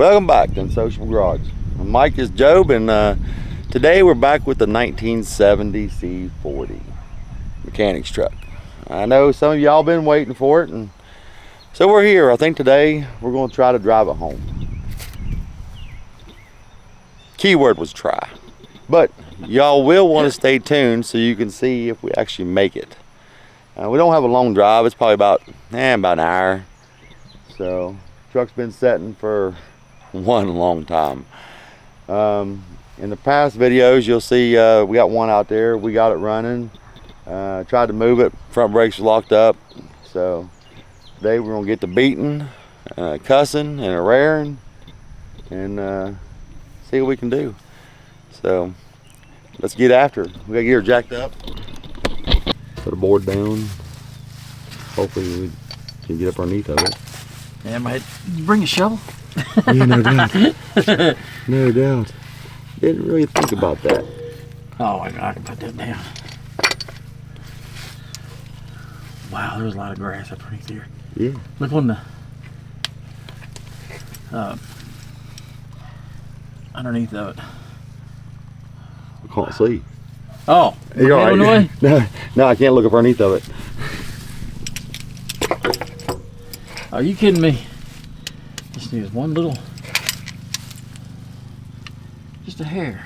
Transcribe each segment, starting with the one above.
Welcome back to Unsociable Garage. Mike is Job, and today we're back with the 1970 C-40 Mechanics truck. I know some of y'all been waiting for it, and so we're here. I think today we're going to try to drive it home. Keyword was try, but y'all will want to stay tuned so you can see if we actually make it. We don't have a long drive. It's probably about an hour. So truck's been setting for one long time. In the past videos you'll see we got one out there, we got it running, tried to move it, front brakes were locked up. So today we're gonna get to beating, cussing and a raring, and see what we can do. So let's get after it. We gotta get her jacked up, put a board down, hopefully we can get up underneath of it. Yeah, mate. Bring a shovel. Yeah, no doubt. No doubt. Didn't really think about that. Oh, I can put that down. Wow, there's a lot of grass underneath here. Yeah. Look on the underneath of it. I can't see. Oh, you're all right. No, I can't look up underneath of it. Are you kidding me? Just needs one little, just a hair.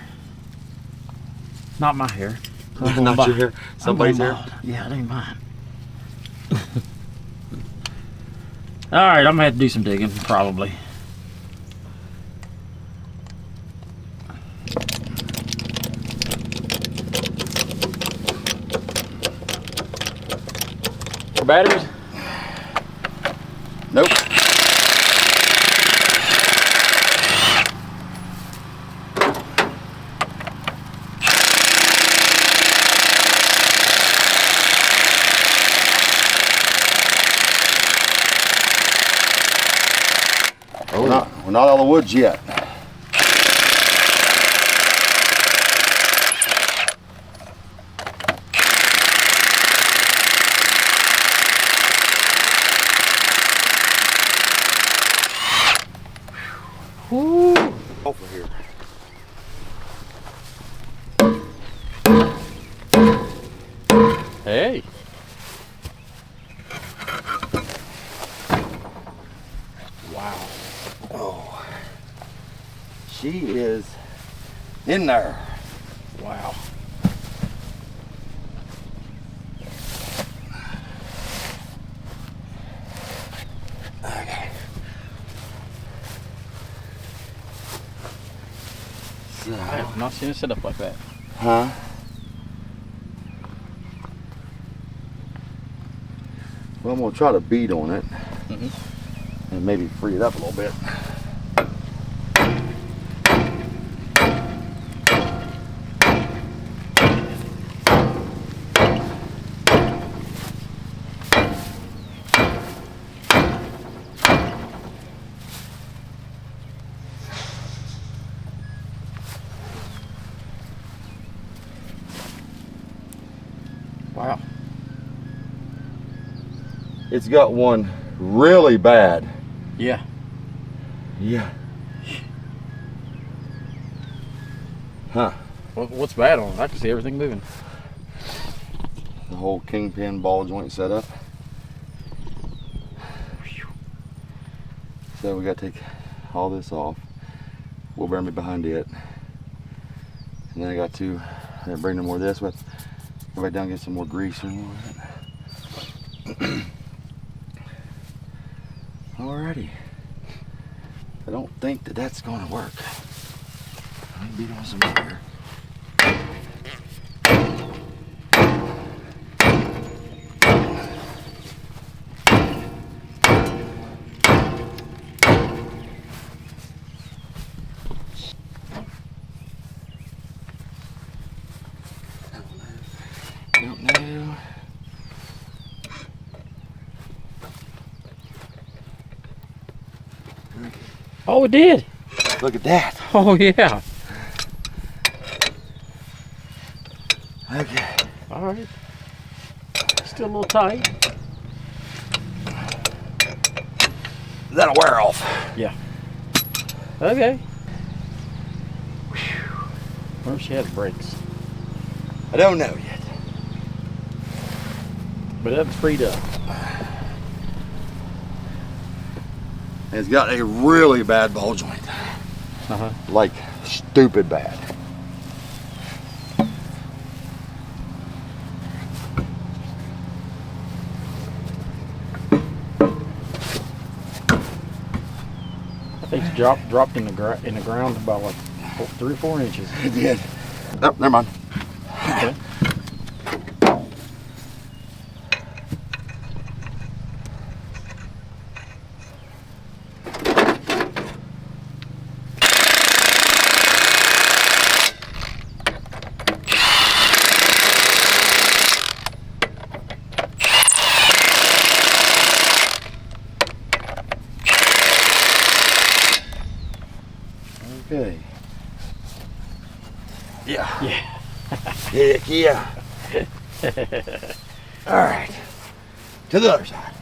Not my hair. Not your hair. Somebody's hair. Yeah, it ain't mine. All right, I'm gonna have to do some digging, probably. Batteries? Nope. We're not out of the woods yet. Woo. Over here. Hey. Wow. Oh, she is in there. Wow. Okay. So, I have not seen it set up like that. huh? Well, I'm gonna try to beat on it and maybe free it up a little bit. Wow. It's got one really bad. Yeah. Yeah. Huh. What's bad on it? I can see everything moving. The whole kingpin ball joint set up. So we gotta take all this off. We'll bear me behind it. And then I got to bring no more of this, but go back down and get some more grease and more of it. Alrighty. I don't think that's gonna work. Let me beat on some more. Don't know. Oh, it did. Look at that. Oh, yeah. Okay. All right. Still a little tight. That'll wear off. Yeah. Okay. Wonder if she has brakes. I don't know yet. But that's freed up. It's got a really bad ball joint. Uh-huh. Like stupid bad. I think it's dropped in the ground about like 3 or 4 inches. It did. Oh, never mind. Okay. Okay. Yeah. Yeah. Heck yeah. All right. To the other side.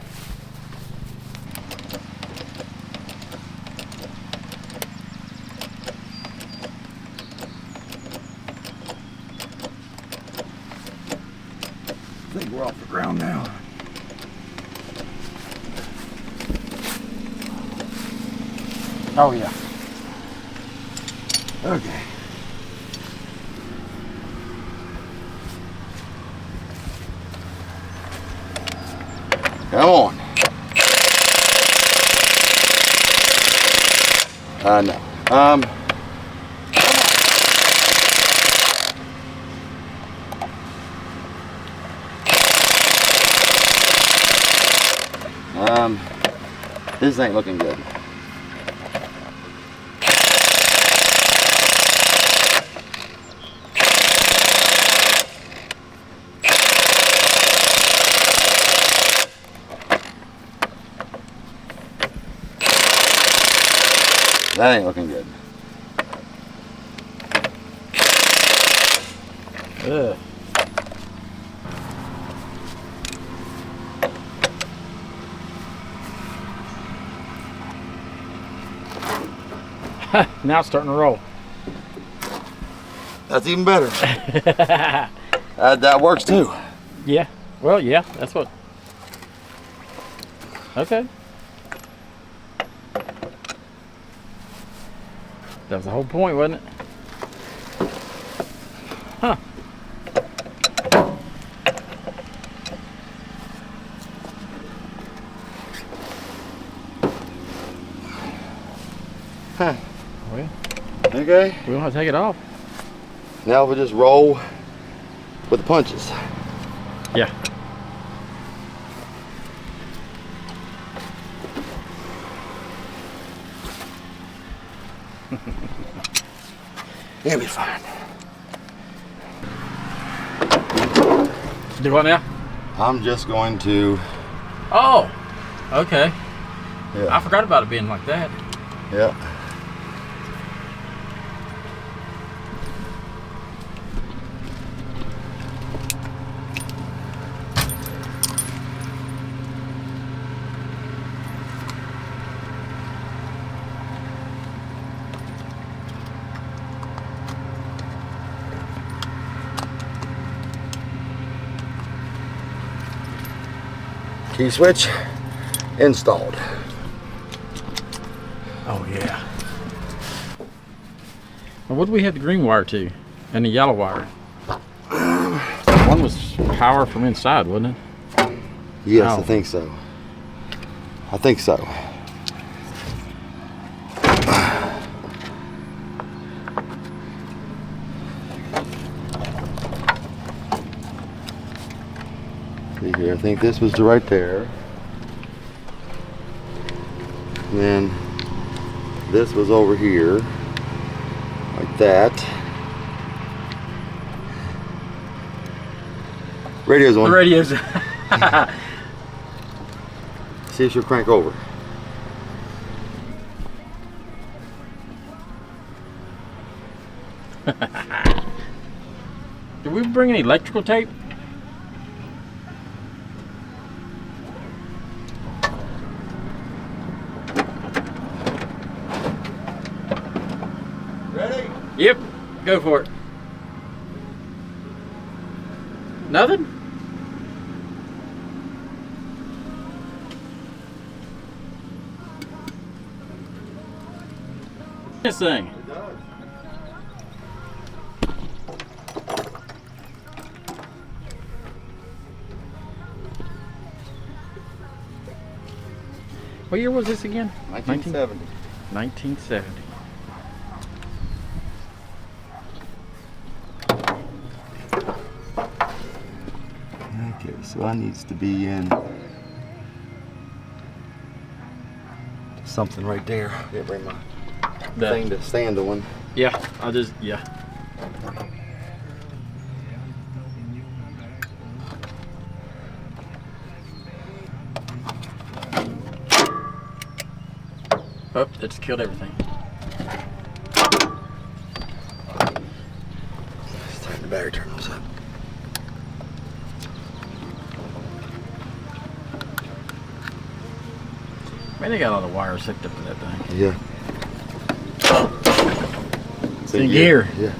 I think we're off the ground now. Oh yeah. Okay. Come on. No. This ain't looking good. That ain't looking good. Ugh. Now it's starting to roll. That's even better. That works too. Yeah. Well, yeah. That's what. Okay. That was the whole point, wasn't it? Huh. Huh. Well, Okay. we don't have to take it off. Now we'll just roll with the punches. Yeah. It'll be fine. Do what now? I'm just going to. Oh. Okay. Yeah. I forgot about it being like that. Yeah. Key switch installed. Oh yeah. Now, what do we have the green wire to, and the yellow wire? One was power from inside, wasn't it? Yes, Ow. I think so. I think so. See here, I think this was right there. And then this was over here, like that. Radio's on. The radio's. See if she'll crank over. Did we bring any electrical tape? Go for it. Nothing? This thing. It does. What year was this again? 1970. 1970. Okay, so I needs to be in something right there. Yeah, bring my thing to stand on. Yeah, I'll just, yeah. Oh, that just killed everything. It's time the battery terminals up. Man, they got all the wires hooked up to that thing. Yeah. It's in gear. Yeah.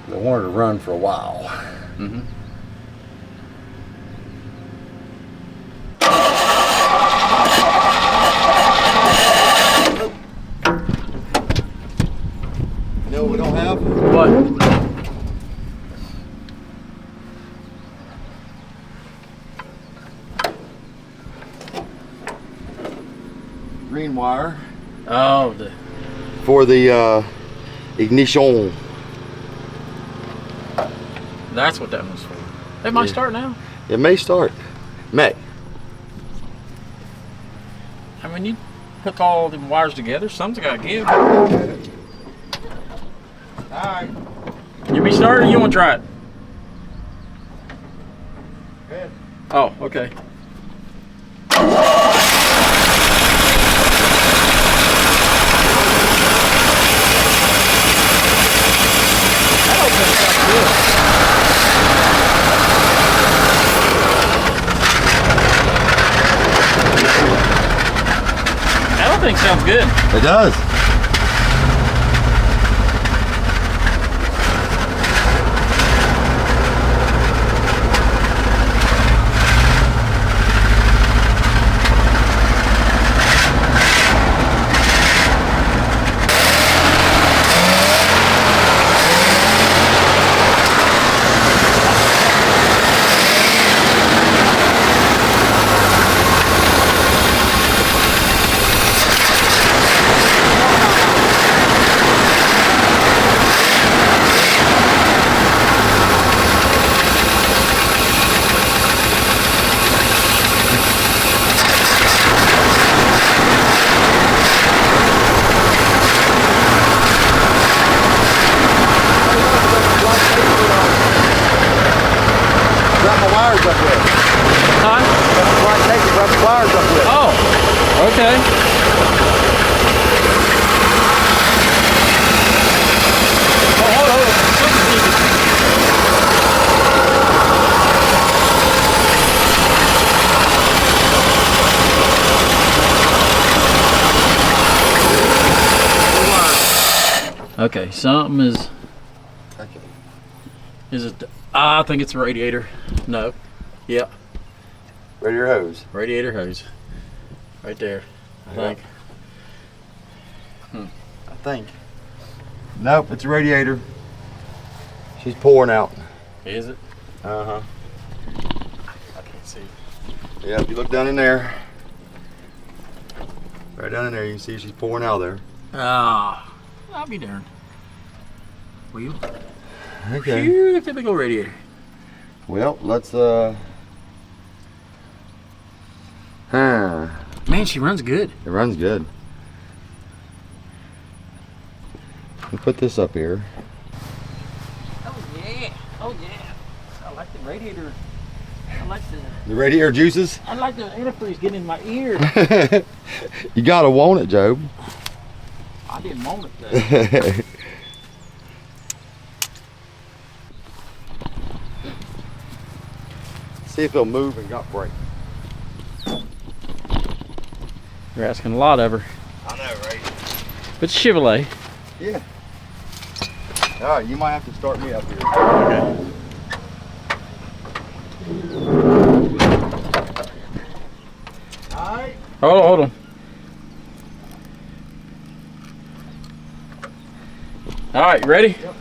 I wanted to run for a while. Mm-hmm. You know what we don't have? What? Green wire Oh, the for the ignition. that's what that one's for. It might Yeah. start now. It may start. May. I mean, you hook all them wires together, something's got to give. Alright. You be started or you want to try it? Good. Oh, okay. That opens up good. That thing sounds good. It does. Wrap my wires up with. Huh? Wrap the wires up with. Oh, okay. Oh, hold on. Something's leaking. Okay, something is Okay. it? I think it's a radiator. No. Yeah, Radiator hose. radiator hose. Right there. I think. I think. Nope, it's a radiator. She's pouring out. Is it? Uh-huh. I can't see. Yeah, if you look down in there. Right down in there, you can see she's pouring out there. Ah, I'll be darned. Wheel. Okay. Phew, look at that big old radiator. Well, let's Man, she runs good. it runs good. We'll put this up here. Oh yeah. Oh yeah. I like the radiator. I like The radiator juices. the antifreeze getting in my ear. You gotta want it, Job. I didn't want it though. See if it'll move and not break. You're asking a lot of her. I know, right? But it's Chevrolet. Yeah. All right, you might have to start me up here. Okay. All right. Hold on. All right, you ready? Yep.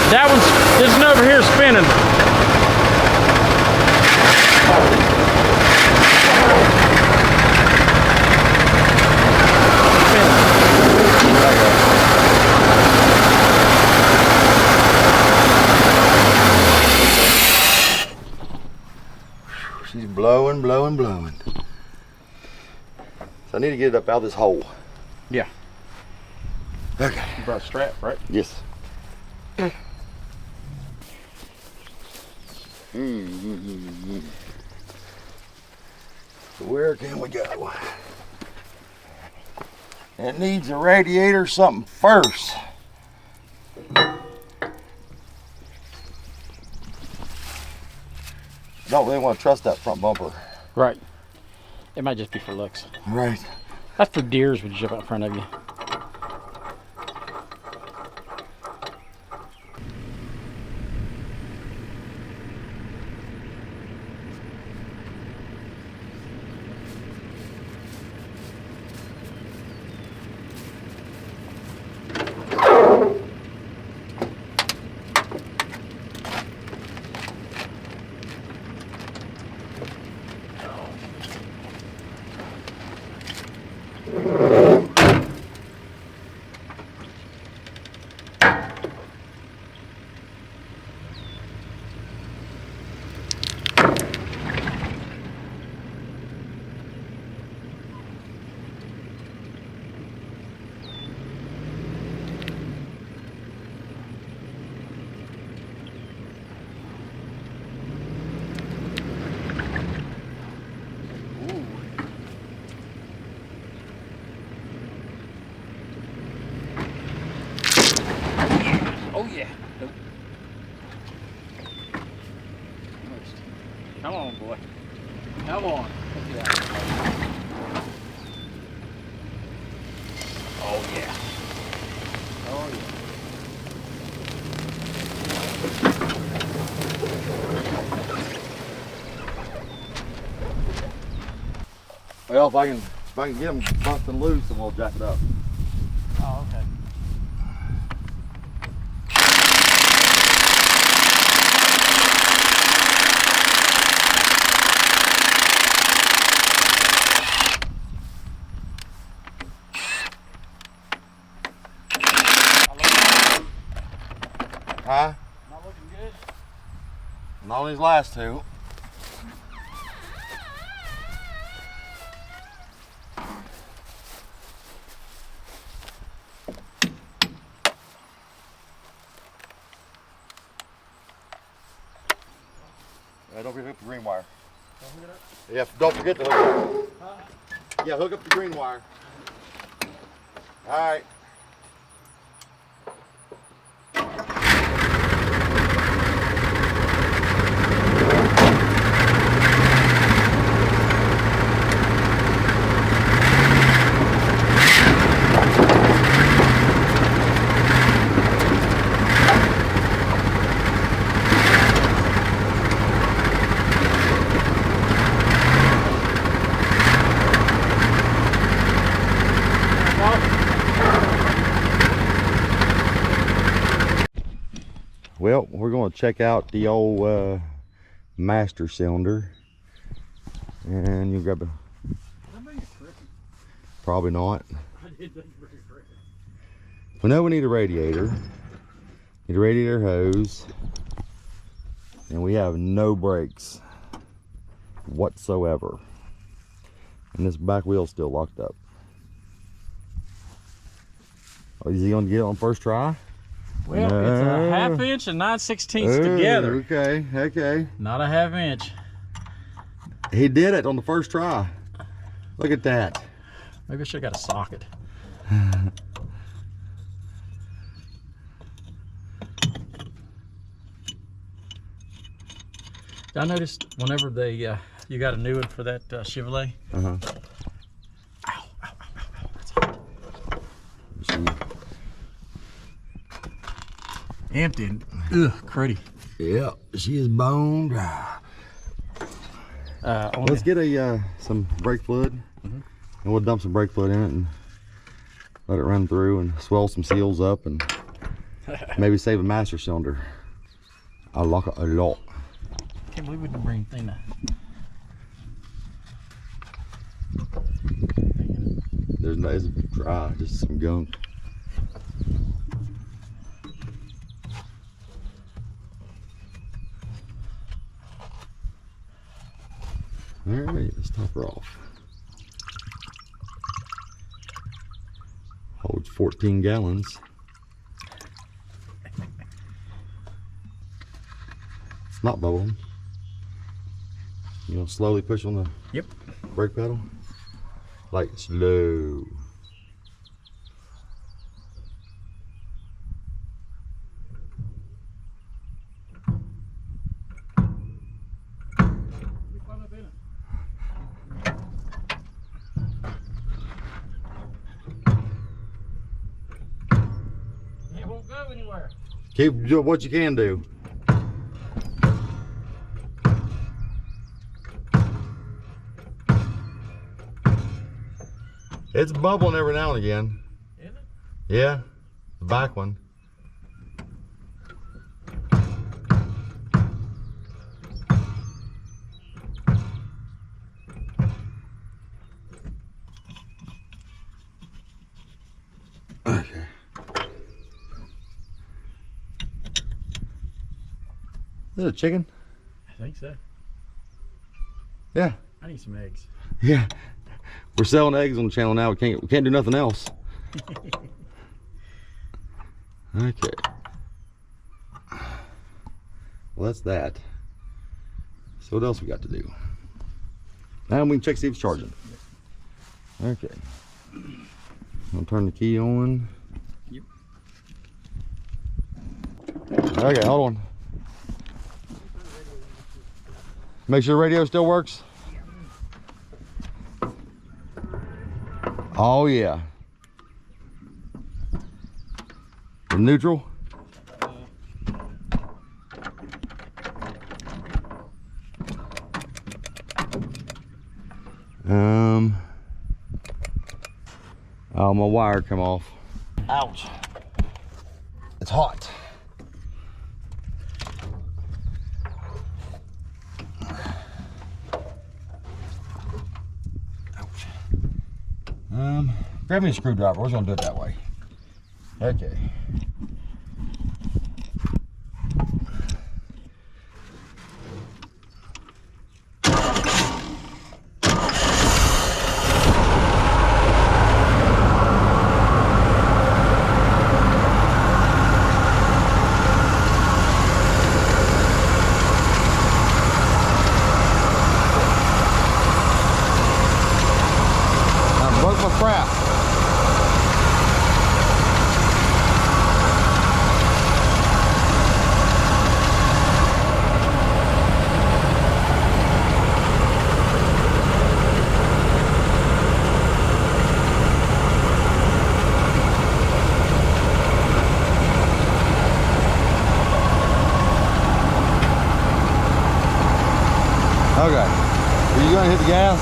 That one's, there's one over here spinning. She's blowing, blowing, blowing. So I need to get it up out of this hole. Yeah. Okay. You brought a strap, right? Yes. So where can we go? It needs a radiator, something first. Don't really want to trust that front bumper. Right. It might just be for looks. Right. That's for deers when you jump out in front of you. Oh yeah. Nope. Come on, boy. Come on. Let's get out. Oh yeah. Oh yeah. Well, if I can get them busting loose, then we'll jack it up. Oh, okay. Huh? Not looking good. Not on these last two. Don't forget the green wire. Yeah, don't forget to hook up. Yeah, hook up the green wire. All right. Well, we're going to check out the old master cylinder, and you grab a. Probably not. We know we need a radiator. Need a radiator hose. And we have no brakes whatsoever. And this back wheel's still locked up. Oh, is he gonna get it on first try? Well, it's a 1/2 inch and 9/16 together. Okay, okay. Not a 1/2 inch. He did it on the first try. Look at that. Maybe I should have got a socket. I noticed whenever they you got a new one for that Chevrolet. Uh-huh. Ow, ow, ow, ow, that's hot. Empty. Ugh, cruddy. Yeah, she is bone dry. Let's get some brake fluid, and we'll dump some brake fluid in it and let it run through and swell some seals up and maybe save a master cylinder. I like it a lot. Can't believe we didn't bring anything to... There's no, it's dry, just some gunk. All right, let's top her off. Holds 14 gallons. It's not bubbling. You know, slowly push on the brake pedal. Like slow. It won't go anywhere. Keep doing what you can do. It's bubbling every now and again. Is it? Yeah, the back one. Okay. Is it a chicken? I think so. Yeah. I need some eggs. Yeah. We're selling eggs on the channel now. We can't do nothing else. Okay. Well, that's that. So what else we got to do? Now we can check see if it's charging. Okay. I'll turn the key on. Yep. Okay, hold on. Make sure the radio still works. Oh yeah. The neutral. Oh, my wire come off. Ouch. It's hot. Ouch. Grab me a screwdriver. We're gonna do it that way. Okay. Crap. Okay. Are you going to hit the gas?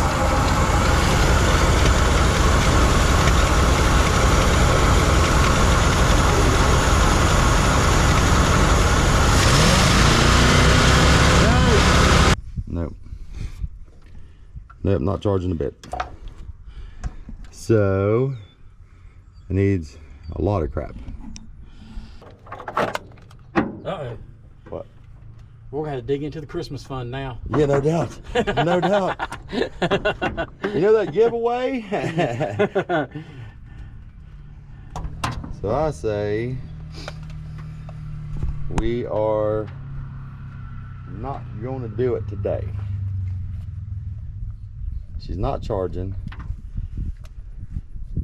Nope. Nope, not charging a bit. So, it needs a lot of crap. Uh-oh. What? We're going to have to dig into the Christmas fund now. Yeah, no doubt. No doubt. You know that giveaway? So I say we are not going to do it today. She's not charging.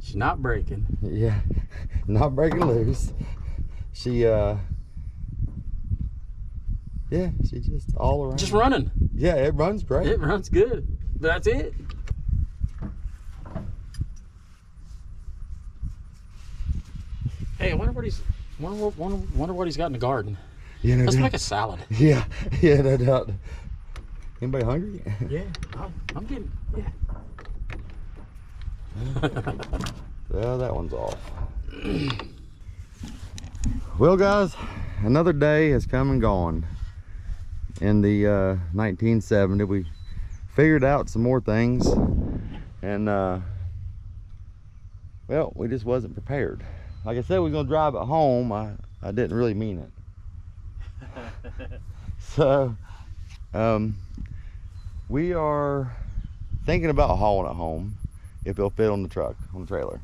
She's not breaking. Yeah, not breaking loose. She yeah, she just all around. Just running. Yeah, it runs great. It runs good. But that's it. Hey, I wonder what he's wonder what he's got in the garden. Yeah, no Let's doubt. make a salad. Yeah, yeah, no doubt. Anybody hungry? Yeah, I'm getting. Yeah. Well, that one's off. Well, guys, another day has come and gone. In the 1970, we figured out some more things, and well, we just wasn't prepared. Like I said, we were gonna drive it home. I didn't really mean it. So we are thinking about hauling it home if it'll fit on the truck, on the trailer,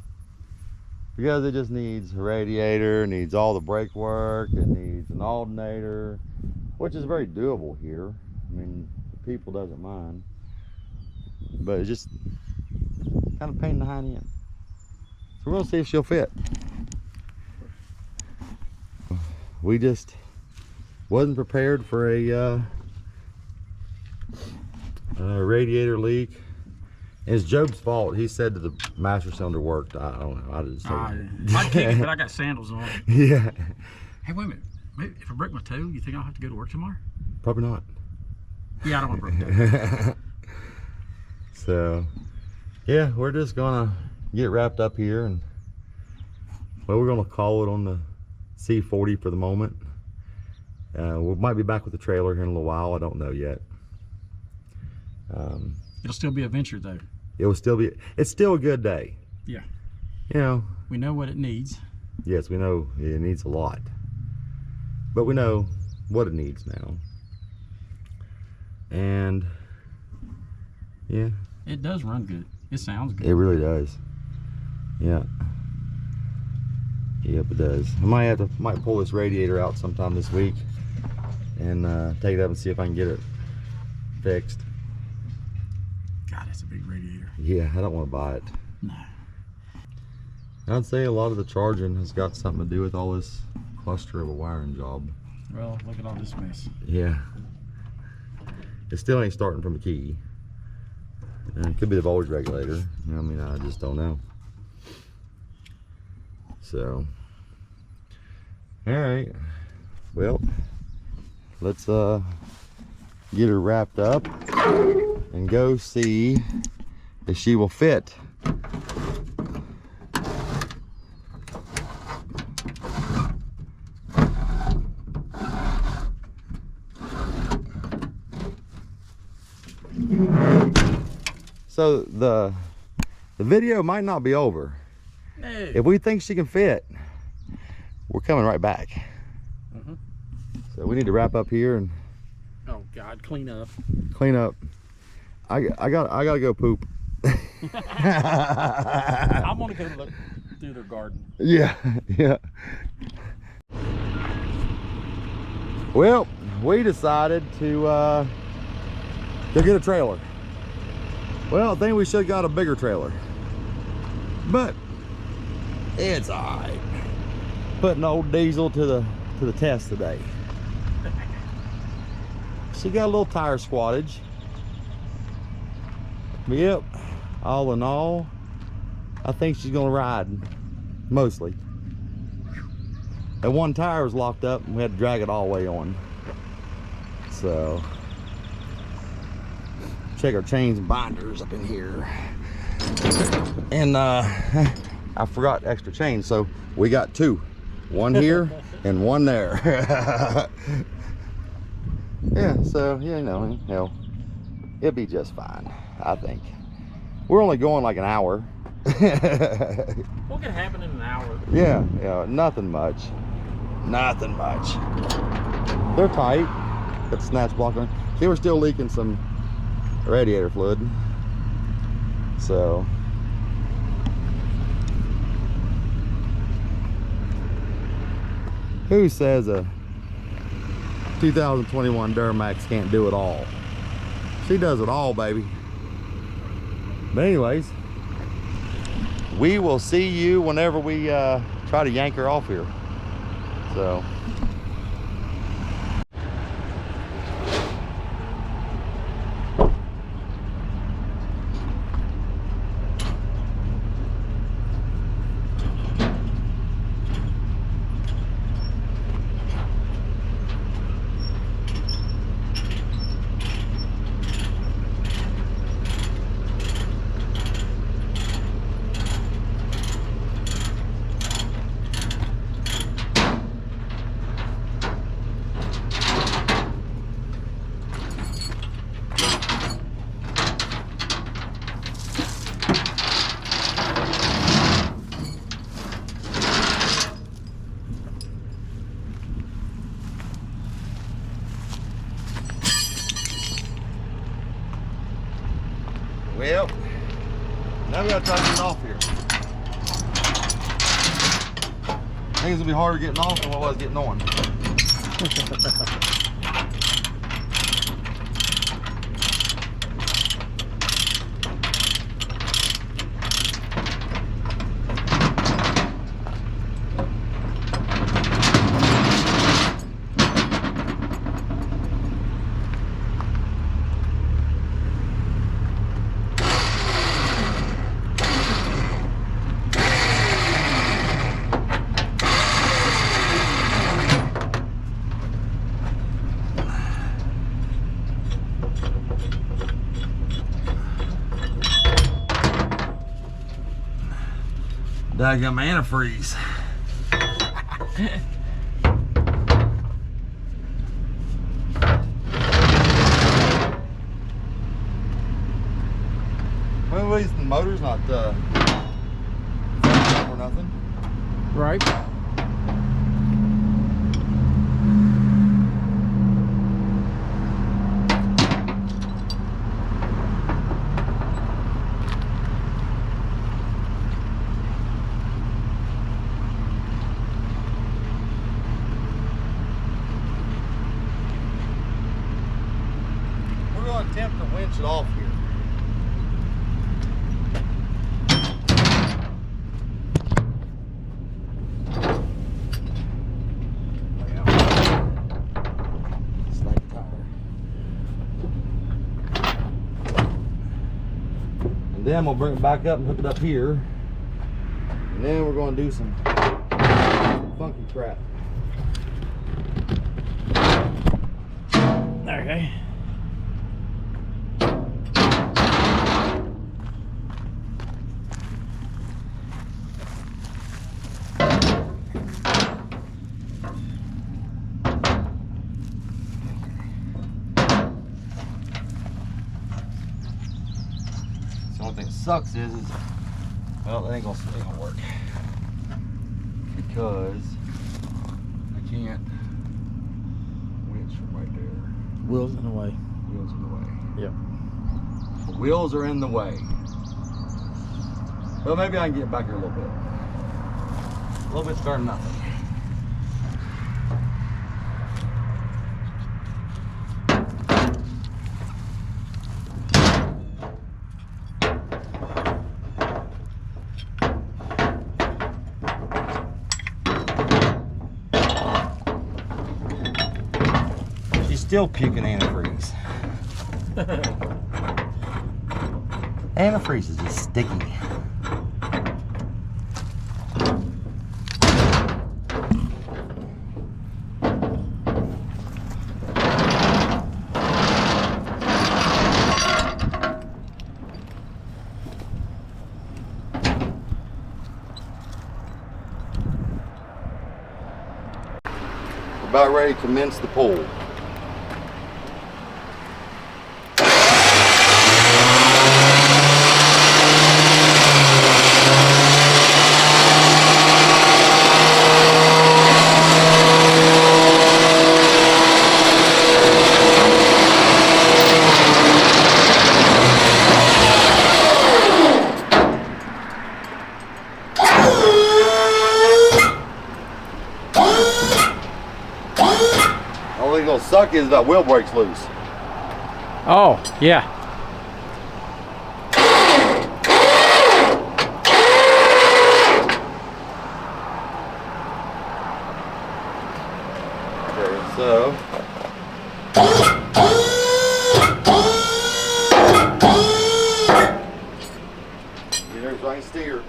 because it just needs a radiator, needs all the brake work, it needs an alternator, which is very doable here. I mean, the people doesn't mind, but it's just kind of pain in the hind end. So we'll see if she'll fit. We just wasn't prepared for a radiator leak. It's Job's fault. He said that the master cylinder worked. I don't know. I just I can't, but I got sandals on. Yeah. Hey, wait a minute. Maybe if I break my toe, you think I'll have to go to work tomorrow? Probably not. Yeah, I don't want to break my toe. So, yeah, we're just gonna get wrapped up here, and well, we're gonna call it on the C-40 for the moment. We might be back with the trailer here in a little while. I don't know yet. It'll still be a venture, though. It will still be. It's still a good day. Yeah. You know. We know what it needs. Yes, we know it needs a lot, but we know what it needs now. And yeah, it does run good. It sounds good. It really does. Yeah. Yep, it does. I might pull this radiator out sometime this week and take it up and see if I can get it fixed. God, that's a big radiator. Yeah, I don't want to buy it. No. I'd say a lot of the charging has got something to do with all this cluster of a wiring job. Well, look at all this mess. Yeah. It still ain't starting from a key. It could be the voltage regulator. I mean, I just don't know. So, all right. Well, let's get her wrapped up and go see if she will fit. So the video might not be over. No. If we think she can fit, we're coming right back. So we need to wrap up here and oh God, clean up. Clean up. I gotta go poop. I'm gonna go look through their garden. Yeah, yeah. Well, we decided to go get a trailer. Well, I think we should have got a bigger trailer, but it's all right. Putting old Diesel to the test today. She got a little tire squattage. But yep, all in all, I think she's gonna ride mostly. That one tire was locked up and we had to drag it all the way on. So check our chains and binders up in here. And I forgot extra chains, so we got two. One here and one there. Yeah, so you know, it'll be just fine, I think. We're only going like an hour. What can happen in an hour? Yeah, nothing much. Nothing much. They're tight. Got the snatch block on. See, we're still leaking some radiator fluid. So who says a 2021 Duramax can't do it all? She does it all, baby. But anyways, we will see you whenever we try to yank her off here. So well, now we gotta try to get off here. I think it's gonna be harder getting off than what it was getting on. Daggum antifreeze. Well, at least the motor's not or nothing. Right. We're going to attempt to winch it off here. And then we'll bring it back up and hook it up here. And then we're going to do some funky crap. Okay. The only thing that sucks is well, it ain't gonna work because I can't winch from right there. Wheels in the way. Wheels in the way. Yep. The wheels are in the way. Well, maybe I can get back here a little bit. A little bit's better than nothing. Still puking antifreeze. Antifreeze is just sticky. We're about ready to commence the pull. his wheel brake's loose. Oh, yeah. Okay, so. Get her so I can steer.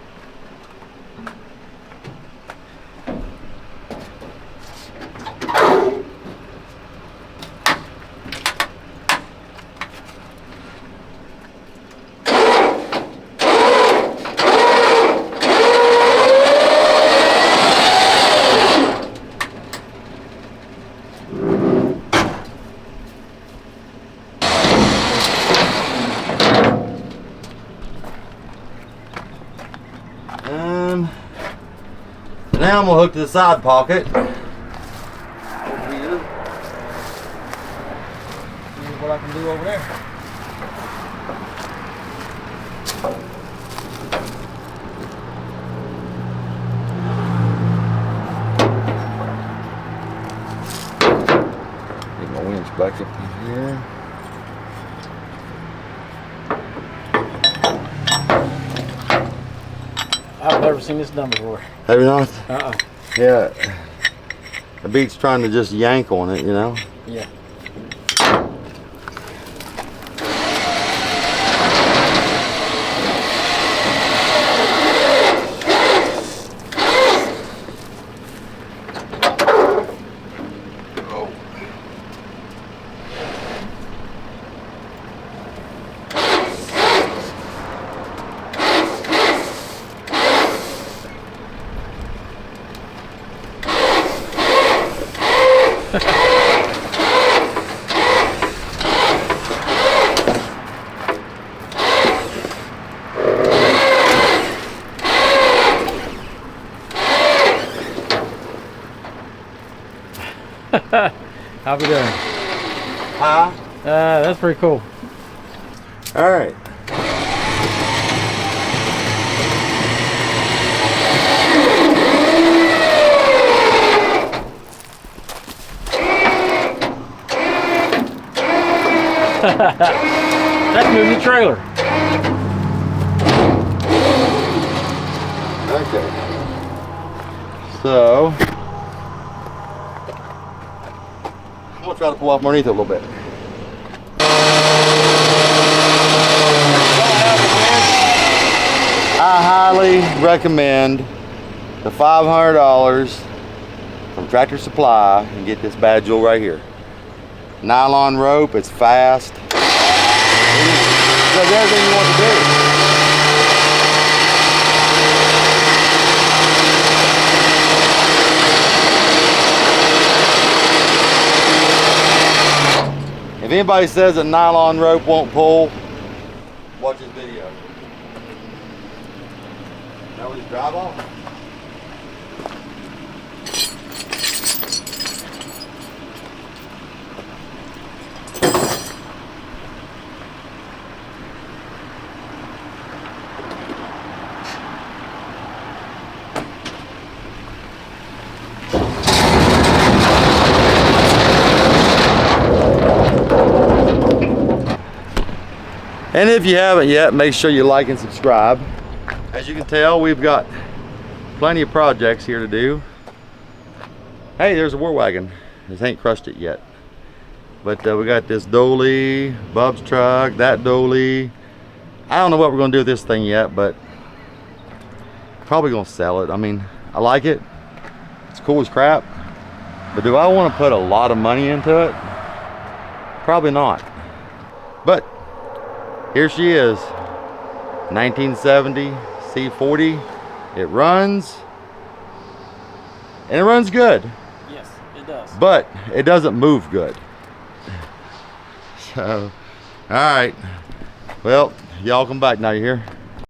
Now I'm gonna hook to the side pocket. Over here. See what I can do over there. Get my winch back up in here. I've never seen this done before. Have you not? Uh-uh. Yeah. The beat's trying to just yank on it, you know? Yeah. How we doing? Huh? That's pretty cool. All right. That's moving the trailer. Okay. So, I'm gonna try to pull off underneath it a little bit. I highly recommend the $500 from Tractor Supply and get this bad jewel right here. Nylon rope, it's fast. It does everything you want to do. If anybody says that nylon rope won't pull, watch this video. Now we just drive off. And if you haven't yet, make sure you like and subscribe. As you can tell, we've got plenty of projects here to do. Hey, there's a war wagon. This ain't crushed it yet. But we got this dolly, Bub's truck, that dolly. I don't know what we're gonna do with this thing yet, but probably gonna sell it. I mean, I like it. It's cool as crap. But do I want to put a lot of money into it? Probably not. But here she is, 1970 C-40. It runs, and it runs good. Yes, it does. But it doesn't move good. So, all right. Well, y'all come back now, you hear?